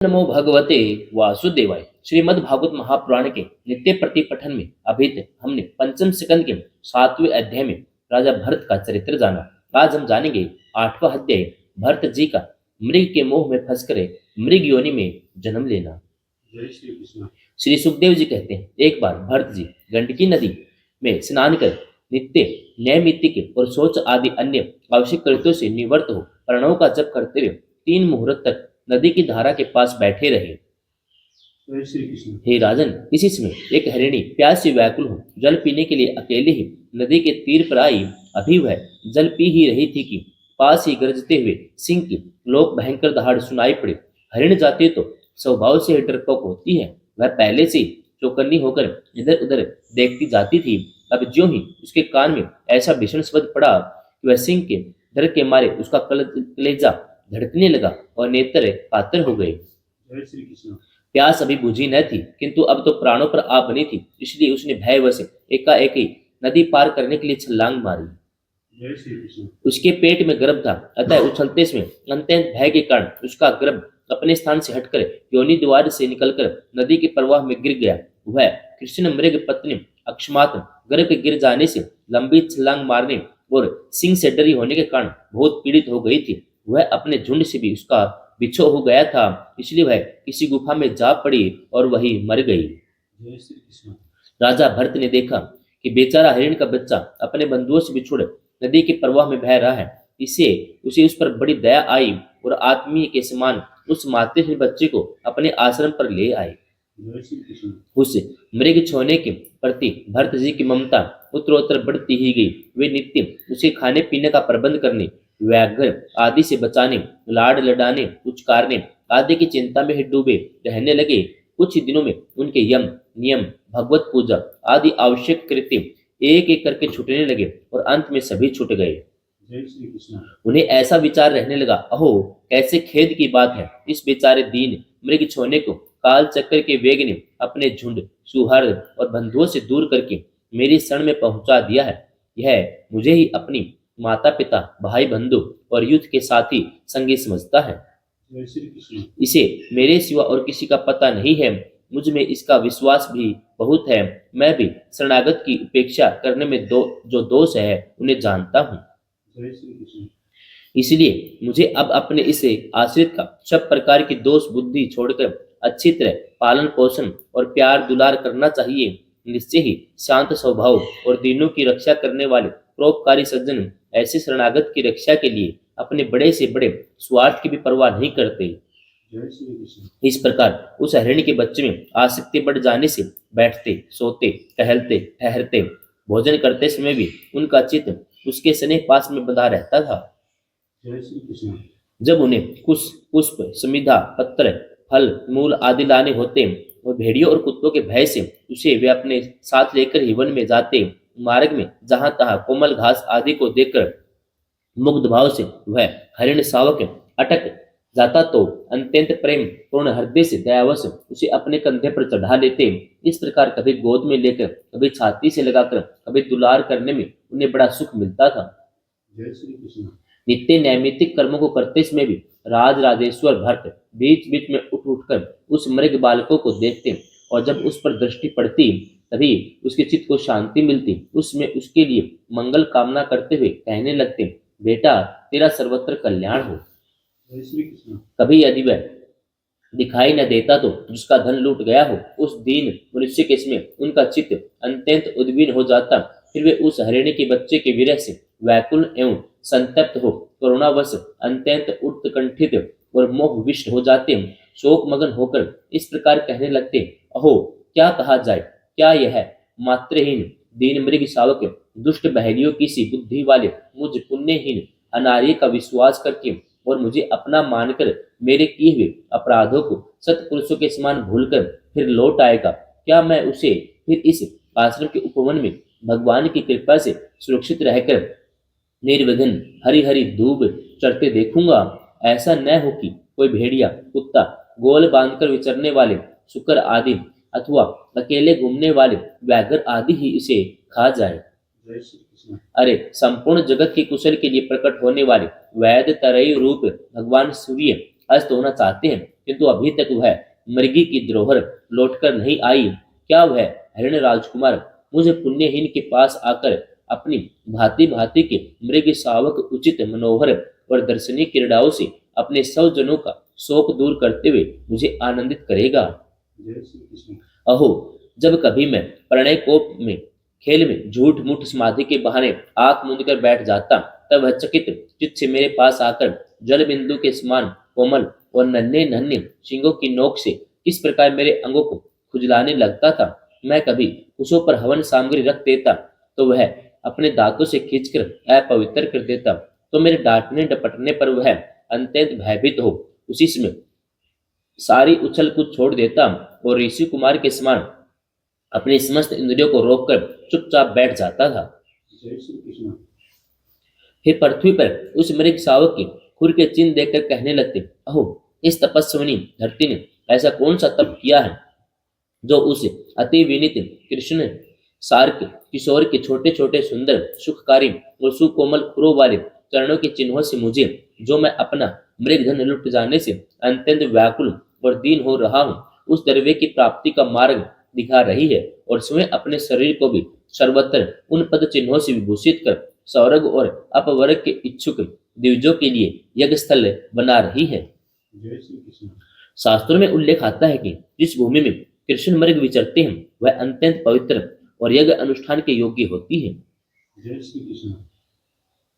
नमो भगवते वासुदेवाय। श्रीमद् भागवत महापुराण के नित्य प्रतिपठन में अभी तक हमने पंचम स्कंद के 7वें अध्याय में राजा भरत का चरित्र जाना। आज हम जानेंगे 8वां अध्याय, भरत जी का मृग के मोह में फंसकर मृग योनि में जन्म लेना। जय श्री कृष्ण। श्री सुखदेव जी कहते हैं, एक बार भरत जी गंडकी नदी में स्नान कर नित्य नैमित्तिक और शौच आदि अन्य आवश्यक कृत्यों से निवृत्त हो प्रणव का जप करते हुए 3 मुहूर्त तक नदी की धारा के पास बैठे रहे। जय श्री कृष्ण। हे राजन, इसी समय एक हरिणी प्यास से व्याकुल हो जल पीने के लिए अकेले ही नदी के तीर पर आई। अभी वह जल पी ही रही थी कि पास ही गरजते हुए सिंह की लोक भयंकर दहाड़ सुनाई पड़ी। हरिण जाति तो स्वभाव से डरपोक होती है। वह पहले से चौकन्नी होकर इधर उधर देखती जाती थी। अब ज्यों ही उसके कान में ऐसा भीषण शब्द पड़ा कि वह सिंह के डर के मारे उसका कलेजा धड़कने लगा और नेत्र कातर हो गए। जय श्री कृष्ण। प्यास अभी बुझी न थी, किंतु अब तो प्राणों पर आ बनी थी, इसलिए उसने भयवश एकाएक ही नदी पार करने के लिए छलांग मारी। जय श्री कृष्ण। उसके पेट में गर्भ था, अतः उछलते समय अत्यंत भय के कारण उसका गर्भ अपने स्थान से हटकर योनि द्वार से निकलकर नदी के प्रवाह में गिर गया। वह कृष्ण मृग पत्नी अकस्मात गर्भ के गिर जाने से लंबी छलांग मारने और सिंह से डरी होने के कारण बहुत पीड़ित हो गई थी। वह अपने झुंड से भी उसका बिछो हो गया था, इसलिए वह किसी गुफा में जा पड़ी और वही मर गई। जय श्री कृष्ण। राजा भरत ने देखा कि बेचारा हिरण का बच्चा अपने बंधुओं से बिछुड़ नदी के प्रवाह में बह रहा है। उसे उस पर बड़ी दया आई और आत्मीय के समान उस मातृहीन बच्चे को अपने आश्रम पर ले आए। जय श्री कृष्ण। उस मृग छोने के प्रति भरत जी की ममता उत्तरोत्तर बढ़ती ही गई। वे नित्य उसे खाने पीने का प्रबंध करने, व्याघ्र आदि से बचाने, लाड़ लडाने, उचकारने आदि की चिंता में ही डूबे रहने लगे। कुछ ही दिनों में उनके यम नियम, भगवत पूजा आदि आवश्यक कृत्य एक एक करके छूटने लगे और अंत में सभी छूट गए। जय श्री कृष्ण। उन्हें ऐसा विचार रहने लगा, अहो कैसे खेद की बात है, इस बेचारे दीन मृग छोने को काल चक्कर के वेग ने अपने झुंड, सुहृद और बंधुओं से दूर करके मेरी शरण में पहुंचा दिया है। यह मुझे ही अपनी माता पिता, भाई बंधु और युद्ध के साथी संगी समझता है। जय श्री कृष्ण। इसे मेरे सिवा और किसी का पता नहीं है। मुझ में इसका विश्वास भी बहुत है। मैं भी शरणागत की उपेक्षा करने में जो दोष है उन्हें जानता हूँ। जय श्री कृष्ण। इसलिए मुझे अब अपने इसे आश्रित का सब प्रकार की दोष बुद्धि छोड़कर अच्छी तरह पालन पोषण और प्यार दुलार करना चाहिए। निश्चय ही शांत स्वभाव और दीनों की रक्षा करने वाले परोपकारी सज्जन ऐसे शरणागत की रक्षा के लिए अपने बड़े से बड़े स्वार्थ की भी परवाह नहीं करते। जय श्री कृष्ण। इस प्रकार उस हरिणी के बच्चे में आसक्ति बढ़ जाने से बैठते, सोते, टहलते, ठहरते, भोजन करते समय भी उनका चित्त उसके स्नेह पास में बंधा रहता था। जय श्री कृष्ण। जब उन्हें कुछ पुष्प, समिधा, पत्र, फल, मूल आदि लाने होते और भेड़ियों और कुत्तों के भय से उसे वे अपने साथ लेकर ही वन में जाते। मार्ग में जहां तहां कोमल घास आदि को देखकर मुग्ध भाव से वह हरिण शावक अटक जाता तो अत्यंत प्रेम पूर्ण हृदय से दयावश उसे अपने कंधे पर चढ़ा लेते। इस प्रकार कभी गोद में लेकर, कभी छाती से लगाकर, कभी दुलार करने में उन्हें बड़ा सुख मिलता था। जय श्री कृष्ण। नित्य नैमित्तिक कर्मों को करते समय भी राज राजेश्वर भरत बीच बीच में उठ उठकर उस मृग बालकों को देखते और जब उस पर दृष्टि पड़ती तभी उसके चित्त को शांति मिलती। उसमें उसके लिए मंगल कामना करते हुए कहने लगते, बेटा तेरा सर्वत्र कल्याण हो। जय श्री कृष्ण। कभी यदि वह दिखाई न देता तो जिसका धन लूट गया हो उस दीन मनुष्य के समय उनका चित्त अत्यंत उद्विग्न हो जाता। फिर वे उस हरिणी के बच्चे के विरह से व्याकुल एवं संतप्त हो करुणावश अत्यंत उत्कंठित और मोह विष्ट हो जाते। शोक मगन होकर इस प्रकार कहने लगते, अहो क्या कहा जाए, क्या यह मात्रहीन दीन मृग शावक दुष्ट बहेलियों की सी बुद्धि वाले मुझ पुण्यहीन अनार्य का विश्वास करके और मुझे अपना मानकर मेरे किए हुए अपराधों को सत्पुरुषों के समान भूलकर फिर लौट आएगा। क्या मैं उसे फिर इस आश्रम के उपवन में भगवान की कृपा से सुरक्षित रहकर निर्विघ्न हरी हरी धूप चढ़ते देखूंगा? ऐसा न हो कि कोई भेड़िया, कुत्ता, गोल बांधकर विचरने वाले शुकर आदि अथवा अकेले घूमने वाले व्याघ्र आदि ही इसे खा जाए। जय श्री कृष्ण। अरे संपूर्ण जगत के कुशल के लिए प्रकट होने वाले वैद तरयी रूप भगवान सूर्य अस्त होना चाहते हैं, किंतु अभी तक वह मृगी की धरोहर लौटकर नहीं आई। क्या वह हिरण राजकुमार मुझे पुण्यहीन के पास आकर अपनी भांति भांति के मृग शावक उचित मनोहर और दर्शनीय क्रीड़ाओं से अपने सौ जनों का शोक दूर करते हुए मुझे आनंदित करेगा? जय श्री कृष्ण। अहो, जब कभी मैं प्रणय कोप में खेल में झूठ मूठ समाधि के बहाने आंख मूंद कर बैठ जाता, तब वह चकित चित्त से मेरे पास आकर जल बिंदु के समान कोमल और नन्हे नन्हे शिंगों की नोक से किस प्रकार मेरे अंगों को खुजलाने लगता था। मैं कभी उसों पर हवन सामग्री रख देता तो वह अपने दांतों से खींचकर अपवित्र कर देता, तो मेरे डांटने डपटने पर वह अत्यंत भयभीत हो उसी समय सारी उछल कूद छोड़ देता और ऋषि कुमार के समान अपनी समस्त इंद्रियों को रोककर चुपचाप बैठ जाता था। जय श्री कृष्ण। फिर पृथ्वी पर उस मृग शावक के खुर के चिन्ह देखकर कहने लगते, अहो, इस तपस्विनी धरती ने ऐसा कौन सा तप किया है जो उस अति विनीत कृष्ण सार्क किशोर के छोटे छोटे सुंदर सुखकारी और सुकोमल खुरों वाले चरणों के चिन्हों से मुझे, जो मैं अपना मृग धन लुट जाने से अत्यंत व्याकुल और दीन हो रहा हूँ, उस द्रव्य की प्राप्ति का मार्ग दिखा रही है और स्वयं अपने शरीर को भी सर्वत्र उन पद चिन्हों से विभूषित कर स्वर्ग और अपवर्ग के इच्छुक दिव्यों के लिए यज्ञ स्थल बना रही है। जय श्री कृष्ण। शास्त्रों में उल्लेख आता है कि जिस भूमि में कृष्ण मृग विचरते हैं वह अत्यंत पवित्र और यज्ञ अनुष्ठान के योग्य होती है। जय श्री कृष्ण।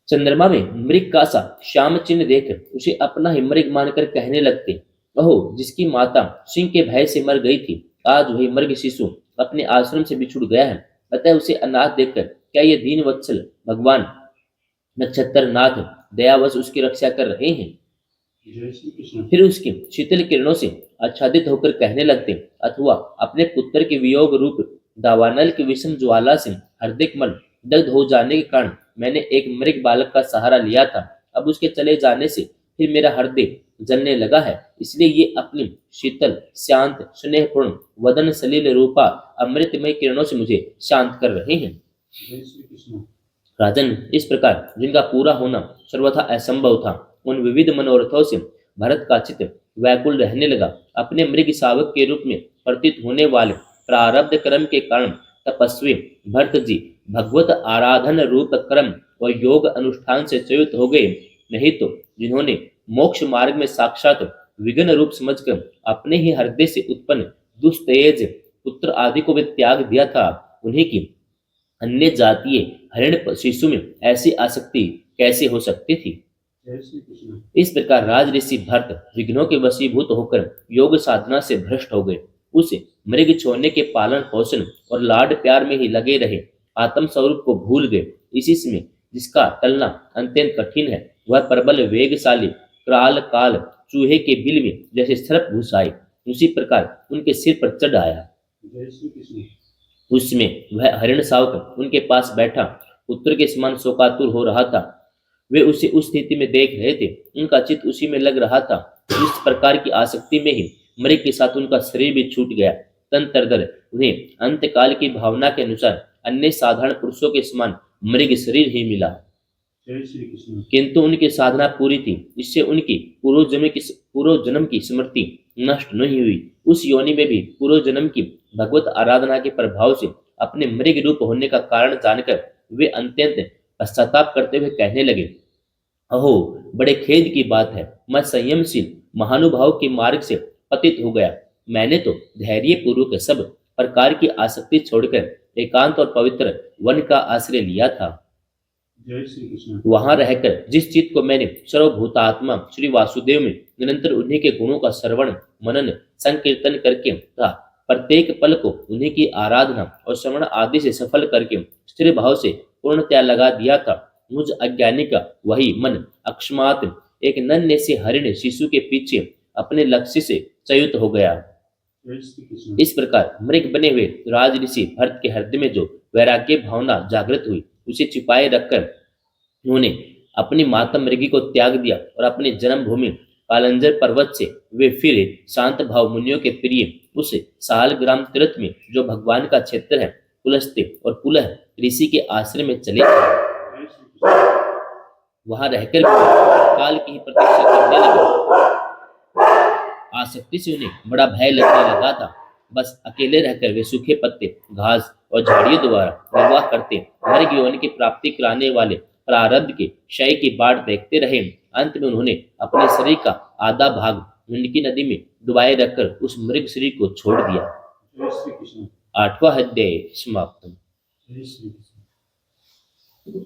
चंद्रमा में मृग का सा श्याम चिन्ह देखकर उसे अपना ही मृग मानकर कहने लगते, अहो, जिसकी माता सिंह के भय से मर गई थी, आज वही मृग शिशु अपने आश्रम से बिछुड़ गया है। अतः उसे अनाथ देखकर क्या ये दीन वत्सल भगवान नक्षत्र नाथ दयावश उसकी रक्षा कर रहे हैं? जय श्री कृष्ण। फिर उसके शीतल किरणों से आच्छादित होकर कहने लगते, अथवा अपने पुत्र के वियोग रूप दावानल की विषम ज्वाला से हार्दिक दग्ध हो जाने के कारण मैंने एक मृग बालक का सहारा लिया था, अब उसके चले जाने से फिर मेरा हृदय जलने लगा है, इसलिए ये अपनी शीतल शांत स्नेहपूर्ण वदन सलील रूपा अमृतमय किरणों से मुझे शांत कर रहे हैं। जय श्री कृष्ण। राजन, इस प्रकार जिनका पूरा होना सर्वथा असंभव था, उन विविध मनोरथों से भरत का चित्त व्याकुल रहने लगा। अपने मृग शावक के रूप में प्रतीत होने वाले प्रारब्ध कर्म के कारण तपस्वी भरत जी भगवत आराधन रूप कर्म और योग अनुष्ठान से च्युत हो गए, नहीं तो जिन्होंने मोक्ष मार्ग में साक्षात विघ्न रूप समझकर अपने ही हृदय से उत्पन्न दुस्तेज पुत्र आदि को भी त्याग दिया था, उन्हीं की अन्य जातीय हरिण शिशु में ऐसी आसक्ति कैसे हो सकती थी? जय श्री कृष्ण। इस प्रकार राज ऋषि भरत विघ्नों के वशीभूत होकर योग साधना से भ्रष्ट हो गए। उसे मृग छोड़ने के पालन पोषण और लाड प्यार में ही लगे रहे, आत्म स्वरूप को भूल गए। इसी समय जिसका टलना अत्यंत कठिन है, वह प्रबल वेगशाली क्राल काल चूहे के बिल में जैसे सर्प घुस आए, उसी प्रकार उनके सिर पर चढ़ आया। जय श्री कृष्ण। उसमें वह हरिण शावक उनके पास बैठा पुत्र के समान शोकातुर हो रहा था। वे उसे उस स्थिति में देख रहे थे, उनका चित्त उसी में लग रहा था। इस प्रकार की आसक्ति में ही मृग के साथ उनका शरीर भी छूट गया। तंत्रदर उन्हें अंतकाल की भावना के अनुसार अन्य साधारण पुरुषों के समान मृग शरीर ही मिला, जय श्री कृष्ण। किंतु उनकी साधना पूरी थी, इससे उनकी पूर्व जन्म की स्मृति नष्ट नहीं हुई। उस योनि में भी पूर्व जन्म की भगवत आराधना के प्रभाव से अपने मृग रूप होने का कारण जानकर वे अत्यंत पश्चाताप करते हुए कहने लगे, अहो, बड़े खेद की बात है, मैं संयमशील महानुभाव के मार्ग से पतित हो गया। मैंने तो धैर्य पूर्वक सब प्रकार की आसक्ति छोड़कर एकांत और पवित्र वन का आश्रय लिया था। जय श्री कृष्ण। वहां रहकर जिस चित्त को मैंने सर्वभूतात्मा श्री वासुदेव में निरंतर उन्हीं के गुणों का श्रवण मनन संकीर्तन करके तथा प्रत्येक पल को उन्हीं की आराधना और श्रवण आदि से सफल करके स्थिर भाव से पूर्णतया लगा दिया था, मुझ अज्ञानी का वही मन अकस्मात एक नन्हे से हरिण शिशु के पीछे अपने लक्ष्य से च्युत हो गया। जय श्री कृष्ण। इस प्रकार मृग बने हुए राज ऋषि भरत के हृदय में जो वैराग्य भावना जागृत हुई, उसे छिपाए रखकर उन्होंने अपनी माता मृगी को त्याग दिया और अपनी जन्मभूमि पालंजर पर्वत से वे फिर शांत भाव मुनियों के प्रिय उस सालग्राम तीर्थ में, जो भगवान का क्षेत्र है, पुलस्त्य और पुलह ऋषि के आश्रम में चले। जय श्री कृष्ण। वहां रहकर भी काल की ही प्रतीक्षा करने लगे। आसक्ति से उन्हें बड़ा भय लगने लगा था। बस अकेले रहकर वे सूखे पत्ते, घास और झाड़ियों द्वारा निर्वाह करते मर्ग यौवन की प्राप्ति कराने वाले प्रारब्ध के क्षय की बाट देखते रहे। अंत में उन्होंने अपने शरीर का आधा भाग गंडकी नदी में डुबाए रखकर उस मृग शरीर को छोड़ दिया। जय श्री कृष्ण। 8वां अध्याय समाप्त। जय श्री कृष्ण।